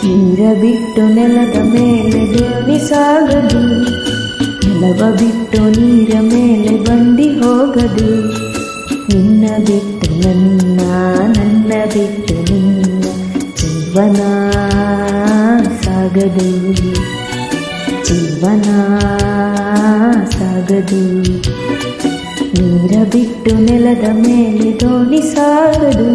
ನೀರ ಬಿಟ್ಟು ನೆಲದ ಮೇಲೆ ದೋಣಿ ಸಾಗದು, ನೆಲವ ಬಿಟ್ಟು ನೀರ ಮೇಲೆ ಬಂಡಿ ಹೋಗದು. ನಿನ್ನ ಬಿಟ್ಟು ನನ್ನ, ನನ್ನ ಬಿಟ್ಟು ನಿನ್ನ ಜೀವನ ಸಾಗದು, ಜೀವನ ಸಾಗದು. ನೀರ ಬಿಟ್ಟು ನೆಲದ ಮೇಲೆ ದೋಣಿ ಸಾಗದು.